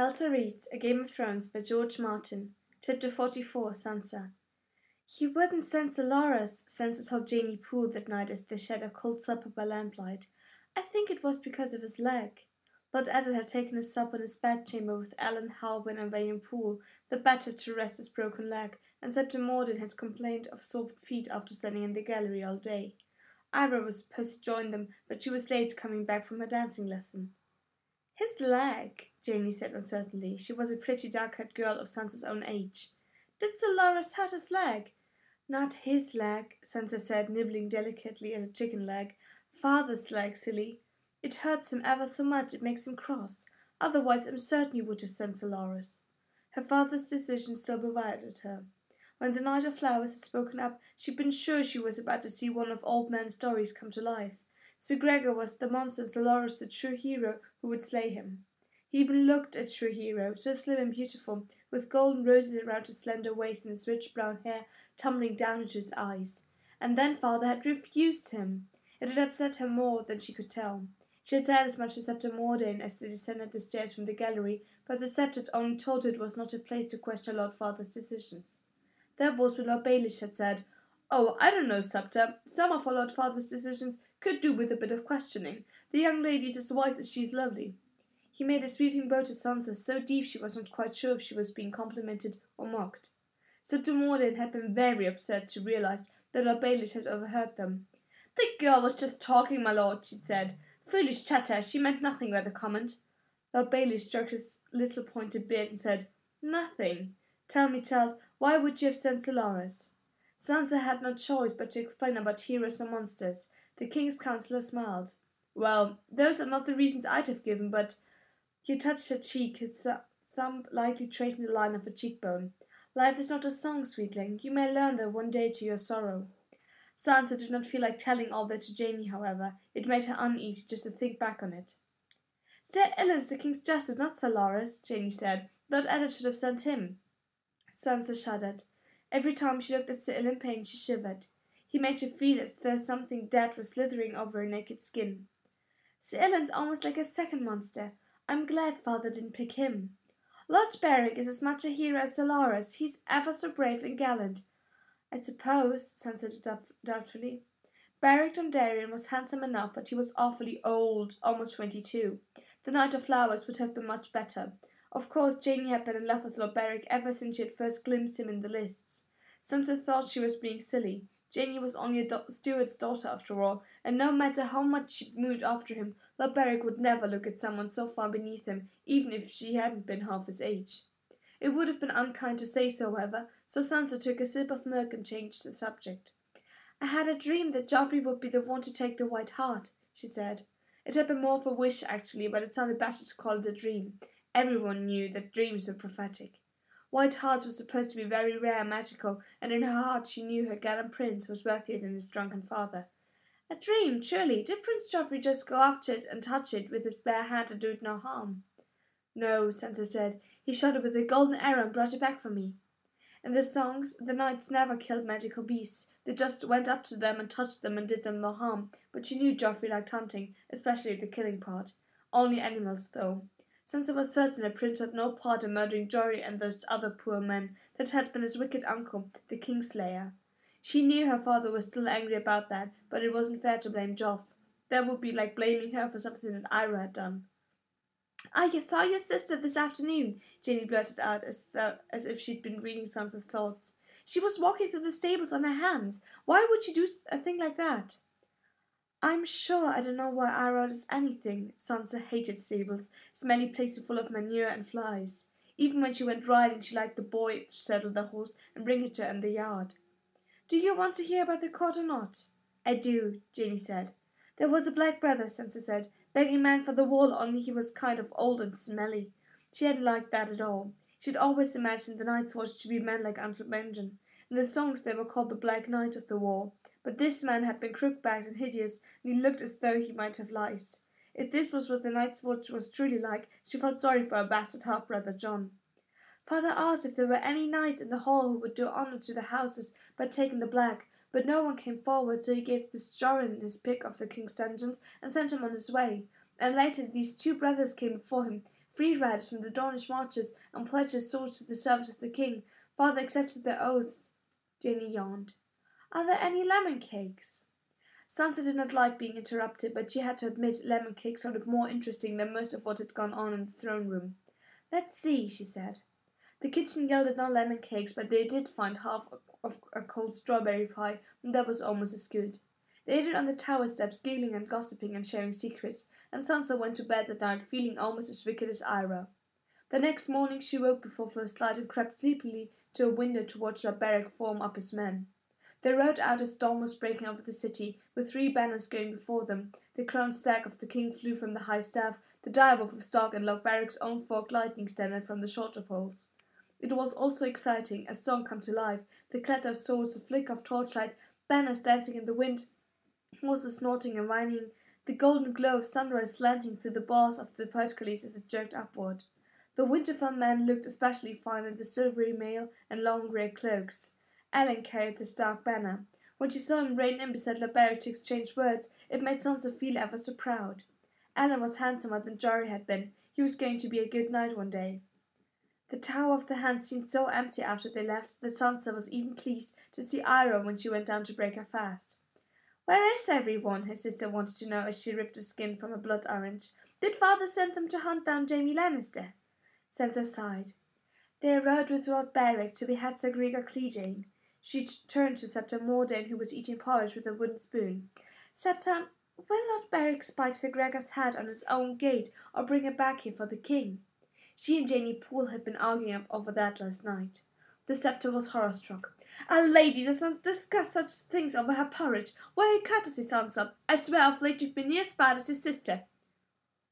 Elza reads A Game of Thrones by George Martin. Chapter 44, Sansa. "You wouldn't send Dolores," Sansa told Janie Poole that night as they shared a cold supper by lamplight. "I think it was because of his leg." Lord Eddard had taken a sup in his bedchamber with Ellen, Halwyn and William Poole, the better to rest his broken leg, and Septim Mordin had complained of sore feet after standing in the gallery all day. Ira was supposed to join them, but she was late coming back from her dancing lesson. "His leg," Janie said uncertainly. She was a pretty dark-haired girl of Sansa's own age. "Did Dolores hurt his leg?" "Not his leg," Sansa said, nibbling delicately at a chicken leg. "Father's leg, silly. It hurts him ever so much, it makes him cross. Otherwise I'm certain he would have sent Dolores." Her father's decision still bewildered her. When the Knight of Flowers had spoken up, she'd been sure she was about to see one of Old Man's stories come to life. Sir Gregor was the monster and Dolores the true hero who would slay him. He even looked a true hero, so slim and beautiful, with golden roses around his slender waist and his rich brown hair tumbling down into his eyes. And then father had refused him. It had upset her more than she could tell. She had said as much to Septim Mordin as they descended the stairs from the gallery, but the Sept had only told her it was not a place to question Lord Father's decisions. That was when Lord Baelish had said, "Oh, I don't know, Septa. Some of our Lord Father's decisions could do with a bit of questioning. The young lady is as wise as she is lovely." He made a sweeping bow to Sansa, so deep she was not quite sure if she was being complimented or mocked. Septim Mordin had been very upset to realize that Lord Baelish had overheard them. "The girl was just talking, my lord," she'd said. "Foolish chatter, she meant nothing by the comment." Lord Baelish stroked his little pointed beard and said, "Nothing. Tell me, child, why would you have sent Dolores?" Sansa had no choice but to explain about heroes or monsters. The king's counsellor smiled. "Well, those are not the reasons I'd have given, but—" He touched her cheek, his thumb lightly tracing the line of her cheekbone. "Life is not a song, sweetling. You may learn that one day to your sorrow." Sansa did not feel like telling all that to Janie, however. It made her uneasy just to think back on it. "Sir Ilan is the king's justice, not Sir Loras," Janie said. "Lord Eddard should have sent him." Sansa shuddered. Every time she looked at Sir Ilan Payne she shivered. He made her feel as though something dead was slithering over her naked skin. "Sir Ilan's almost like a second monster. I'm glad father didn't pick him. Lord Beric is as much a hero as Sir Loras. He's ever so brave and gallant." "I suppose," Sansa said doubtfully. "Beric Dondarrion was handsome enough, but he was awfully old, almost 22. The Knight of Flowers would have been much better. Of course, Janie had been in love with Lord Beric ever since she had first glimpsed him in the lists. Sansa thought she was being silly. Janie was only a steward's daughter after all, and no matter how much she mooned after him, Lord Beric would never look at someone so far beneath him, even if she hadn't been half his age. It would have been unkind to say so, however, so Sansa took a sip of milk and changed the subject. "I had a dream that Joffrey would be the one to take the White Hart," she said. It had been more of a wish, actually, but it sounded better to call it a dream. Everyone knew that dreams were prophetic. White Harts were supposed to be very rare and magical, and in her heart she knew her gallant prince was worthier than his drunken father. "A dream, surely. Did Prince Joffrey just go up to it and touch it with his bare hand and do it no harm?" "No," Sansa said. "He shot it with a golden arrow and brought it back for me." In the songs, the knights never killed magical beasts. They just went up to them and touched them and did them no harm. But she knew Joffrey liked hunting, especially the killing part. Only animals, though. Sansa was certain that Prince had no part in murdering Jory and those other poor men. That had been his wicked uncle, the Kingslayer. She knew her father was still angry about that, but it wasn't fair to blame Joff. That would be like blaming her for something that Ira had done. "I saw your sister this afternoon," Janie blurted out as if she'd been reading Sansa's thoughts. "She was walking through the stables on her hands. Why would she do a thing like that?" "I'm sure I don't know why Ira does anything." Sansa hated stables, smelly places full of manure and flies. Even when she went riding, she liked the boy to saddle the horse and bring it to her in the yard. "Do you want to hear about the court or not?" "I do," Janie said. "There was a Black Brother," Sansa said, "begging men for the wall, only he was kind of old and smelly." She hadn't liked that at all. She'd always imagined the Night's Watch to be men like Uncle Benjen. In the songs they were called the Black Knight of the Wall. But this man had been crook-backed and hideous, and he looked as though he might have lice. If this was what the Night's Watch was truly like, she felt sorry for her bastard half-brother John. Father asked if there were any knights in the hall who would do honour to the houses by taking the black, but no one came forward, so he gave this Joran his pick of the king's dungeons and sent him on his way. And later these two brothers came before him, free riders from the Dornish marches, and pledged his swords to the service of the king. Father accepted their oaths. Janey yawned. Are there any lemon cakes? Sansa did not like being interrupted, but she had to admit lemon cakes sounded more interesting than most of what had gone on in the throne room. Let's see, she said. The kitchen yielded no lemon cakes, but they did find half of a cold strawberry pie, and that was almost as good. They ate it on the tower steps, giggling and gossiping and sharing secrets, and Sansa went to bed that night feeling almost as wicked as Ira. The next morning she woke before first light and crept sleepily to a window to watch Beric form up his men. They rode out as dawn was breaking over the city, with 3 banners going before them. The crowned stag of the king flew from the high staff, the direwolf of Stark and Beric's own forked lightning standard from the shorter poles. It was also exciting, as song come to life, the clatter of swords, the flicker of torchlight, banners dancing in the wind, horses snorting and whining, the golden glow of sunrise slanting through the bars of the portcullis as it jerked upward. The Winterfell men looked especially fine in the silvery mail and long grey cloaks. Ellen carried the Stark banner. When she saw him rein in beside Beric to exchange words, it made Sansa feel ever so proud. Ellen was handsomer than Jory had been. He was going to be a good knight one day. The Tower of the Hand seemed so empty after they left that Sansa was even pleased to see Ira when she went down to break her fast. Where is everyone? Her sister wanted to know as she ripped the skin from a blood orange. Did father send them to hunt down Jaime Lannister? Sansa sighed. They rode with Lord Beric to be Herzog Gregor Clegane. She turned to Septa Mordane, who was eating porridge with a wooden spoon. Septa, will Lord Beric spike Sir Gregor's head on his own gate, or bring it back here for the king? She and Janey Poole had been arguing over that last night. The Scepter was horror-struck. A lady does not discuss such things over her porridge. Where your courtesy, Sansa? I swear of late you've been near as bad as your sister.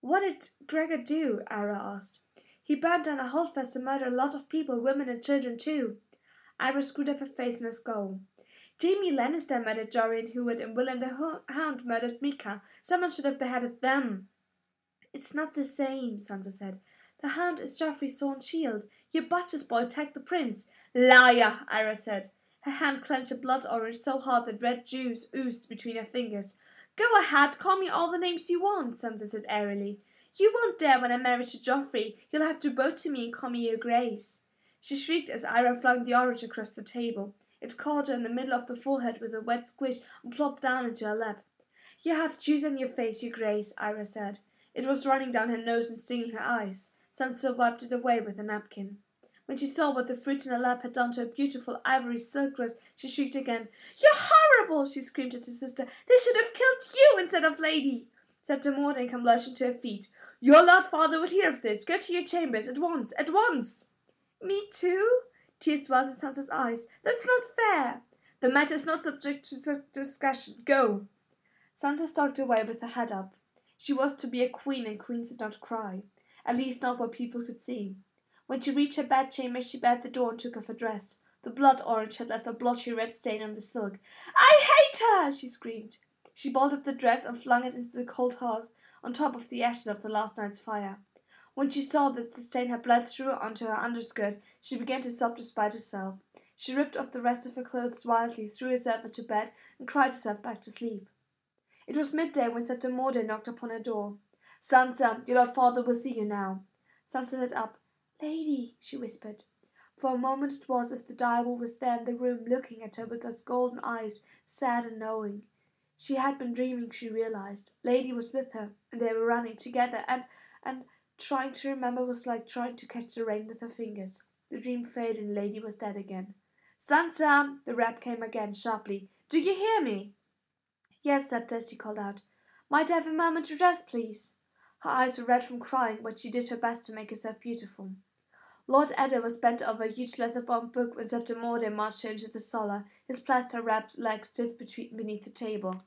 What did Gregor do? Ira asked. He burned down a holdfast and murdered a lot of people, women and children too. Ira screwed up her face in a scowl. Jaime Lannister murdered Jory and Heward, and Willem the Hound murdered Mika. Someone should have beheaded them. It's not the same, Sansa said. The Hound is Joffrey's sworn shield. Your butcher's boy attacked the prince. Liar, Ira said. Her hand clenched a blood orange so hard that red juice oozed between her fingers. Go ahead, call me all the names you want, Sansa said airily. You won't dare when I marry to Joffrey. You'll have to bow to me and call me your grace. She shrieked as Ira flung the orange across the table. It caught her in the middle of the forehead with a wet squish and plopped down into her lap. You have juice on your face, your grace, Ira said. It was running down her nose and stinging her eyes. Sansa wiped it away with a napkin. When she saw what the fruit in her lap had done to her beautiful ivory silk dress, she shrieked again. You're horrible, she screamed at her sister. They should have killed you instead of Lady. Septa Mordane came lurching to her feet. Your lord father would hear of this. Go to your chambers at once, at once. Me too? Tears welled in Sansa's eyes. That's not fair. The matter is not subject to discussion. Go. Sansa stalked away with her head up. She was to be a queen, and queens did not cry. At least not what people could see. When she reached her bedchamber, she barred the door and took off her dress. The blood orange had left a blotchy red stain on the silk. I hate her! She screamed. She balled up the dress and flung it into the cold hearth on top of the ashes of the last night's fire. When she saw that the stain had bled through onto her underskirt, she began to sob despite herself. She ripped off the rest of her clothes wildly, threw herself into bed, and cried herself back to sleep. It was midday when Septa Mordane knocked upon her door. Sansa, your lord father will see you now. Sansa lit up. Lady, she whispered. For a moment it was as if the direwolf was there in the room, looking at her with those golden eyes, sad and knowing. She had been dreaming, she realized. Lady was with her, and they were running together, and trying to remember was like trying to catch the rain with her fingers. The dream faded, and Lady was dead again. Sansa! The rap came again, sharply. Do you hear me? Yes, Septa, she called out. Might I have a moment to rest, please? Her eyes were red from crying, but she did her best to make herself beautiful. Lord Eddard was bent over a huge leather-bound book when Septa Mordane marched her into the sala, his plaster-wrapped legs stiff beneath the table.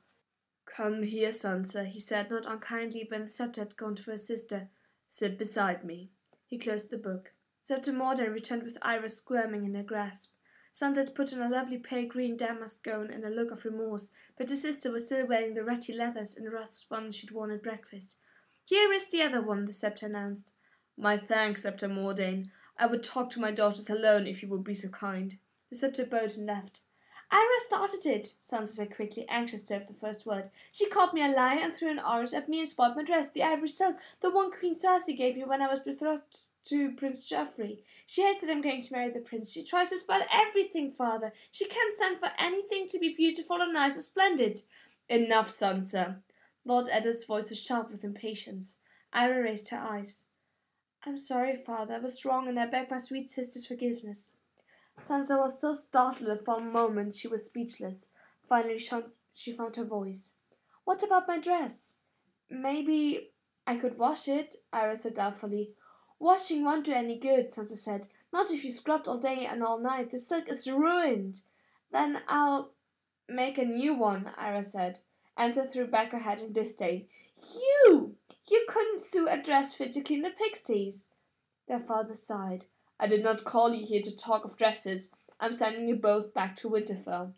Come here, Sansa, he said, not unkindly when the Septa had gone to her sister. Sit beside me. He closed the book. Septa Mordane returned with Iris squirming in her grasp. Sansa had put on a lovely pale green damask gown and a look of remorse, but her sister was still wearing the rutty leathers and rough sponge she'd worn at breakfast. Here is the other one, the Septa announced. My thanks, Septa Mordane. I would talk to my daughters alone if you would be so kind. The Septa bowed and left. Ira started it, Sansa said quickly, anxious to have the first word. She called me a liar and threw an orange at me and spoiled my dress, the ivory silk, the one Queen Cersei gave me when I was betrothed to Prince Joffrey. She hates that I'm going to marry the prince. She tries to spoil everything, Father. She can't stand for anything to be beautiful or nice or splendid. Enough, Sansa. Lord Eddard's voice was sharp with impatience. Ira raised her eyes. I'm sorry, Father. I was wrong, and I beg my sweet sister's forgiveness. Sansa was so startled that for a moment she was speechless. Finally she found her voice. What about my dress? Maybe I could wash it, Ira said doubtfully. Washing won't do any good, Sansa said. Not if you scrubbed all day and all night. The silk is ruined. Then I'll make a new one, Ira said. Sansa threw back her head in disdain. You! You couldn't sew a dress fit to clean the pixies. Their father sighed. I did not call you here to talk of dresses. I'm sending you both back to Winterfell.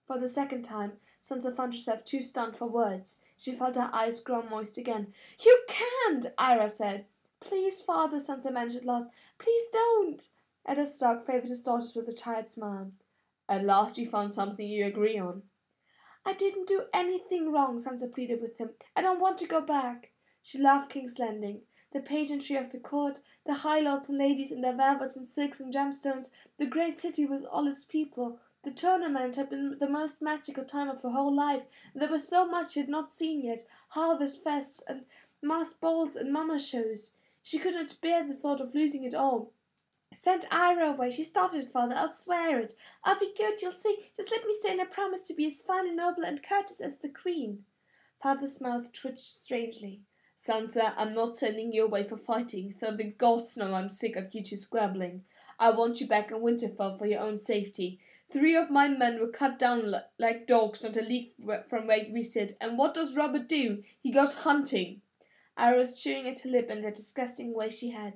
For the second time, Sansa found herself too stunned for words. She felt her eyes grow moist again. You can't, Ira said. Please, Father, Sansa managed at last. Please don't. Eddard Stark favoured his daughters with a tired smile. At last we found something you agree on. I didn't do anything wrong, Sansa pleaded with him. I don't want to go back. She loved King's Landing. The pageantry of the court, the high lords and ladies in their velvets and silks and gemstones, the great city with all its people. The tournament had been the most magical time of her whole life, and there was so much she had not seen yet, harvest fests and masked balls and mamma shows. She could not bear the thought of losing it all. Send Ira away. She started it, Father. I'll swear it. I'll be good, you'll see. Just let me stay, and I promise to be as fine and noble and courteous as the Queen. Father's mouth twitched strangely. Sansa, I'm not sending you away for fighting, though the gods know I'm sick of you two squabbling. I want you back in Winterfell for your own safety. 3 of my men were cut down like dogs not a league from where we sit, and what does Robert do? He goes hunting. Ira was chewing at her lip in the disgusting way she had.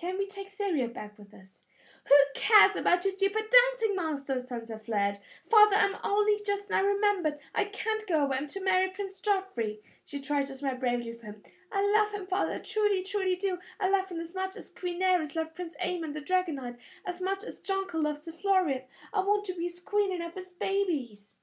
Can we take Syria back with us? Who cares about your stupid dancing master? Sansa flared. Father, I'm only just now remembered. I can't go away. I'm to marry Prince Joffrey. She tried to smile bravely for him. I love him, Father. I truly, truly do. I love him as much as Queen Aerys loved Prince Aemon the Dragon Knight, as much as Jonker loved Sir Florian. I want to be his queen and have his babies.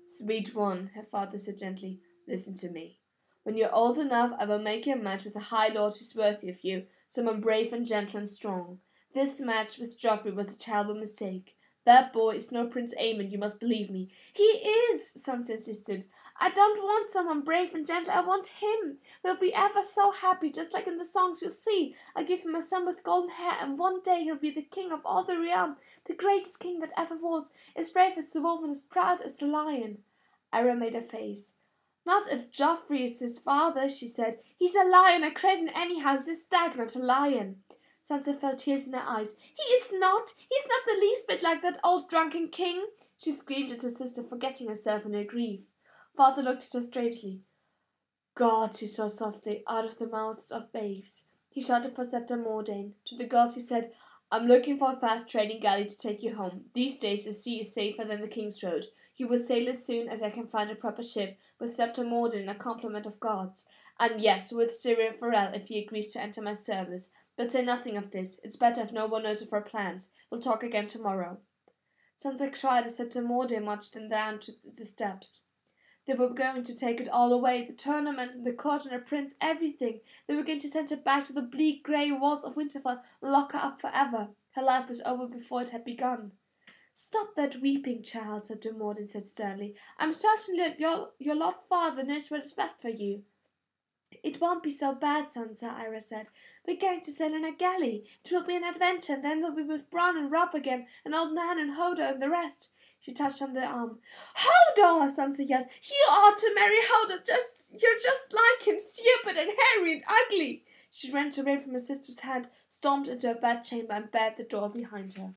Sweet one, her father said gently, listen to me. When you're old enough, I will make you a match with a high lord who's worthy of you, someone brave and gentle and strong. This match with Joffrey was a terrible mistake. That boy is no Prince Aemon, you must believe me. He is, Sansa insisted. I don't want someone brave and gentle, I want him. He'll be ever so happy, just like in the songs you'll see. I'll give him a son with golden hair, and one day he'll be the king of all the realm, the greatest king that ever was, as brave as the wolf and as proud as the lion. Ira made a face. Not if Joffrey is his father, she said. He's a lion, a craven anyhow. He's a stag, not a lion. Sansa felt tears in her eyes. He is not. He's not the least bit like that old drunken king. She screamed at her sister, forgetting herself in her grief. Father looked at her strangely. God, she saw softly, out of the mouths of babes. He shouted for Septa Mordane. To the girls he said, I'm looking for a fast trading galley to take you home. These days the sea is safer than the King's Road. You will sail as soon as I can find a proper ship, with Septa Mordane and a complement of guards. And yes, with Syria Farrell if he agrees to enter my service. But say nothing of this. It's better if no one knows of our plans. We'll talk again tomorrow. Sansa cried as Septa Mordane marched them down to the steps. They were going to take it all away, the tournaments and the court and her prince, everything. They were going to send her back to the bleak grey walls of Winterfell and lock her up forever. Her life was over before it had begun. Stop that weeping, child, Septa Mordane said sternly. I'm certain that your Lord Father knows what is best for you. It won't be so bad, Sansa, Ira said. We're going to sail in a galley. It will be an adventure, and then we'll be with Bronn and Robb again, and old Nan and Hodor and the rest. She touched on the arm. Hodor! Sansa yelled. You ought to marry Hodor. You're just like him, stupid and hairy and ugly. She wrenched away from her sister's hand, stormed into her bedchamber, and barred the door behind her.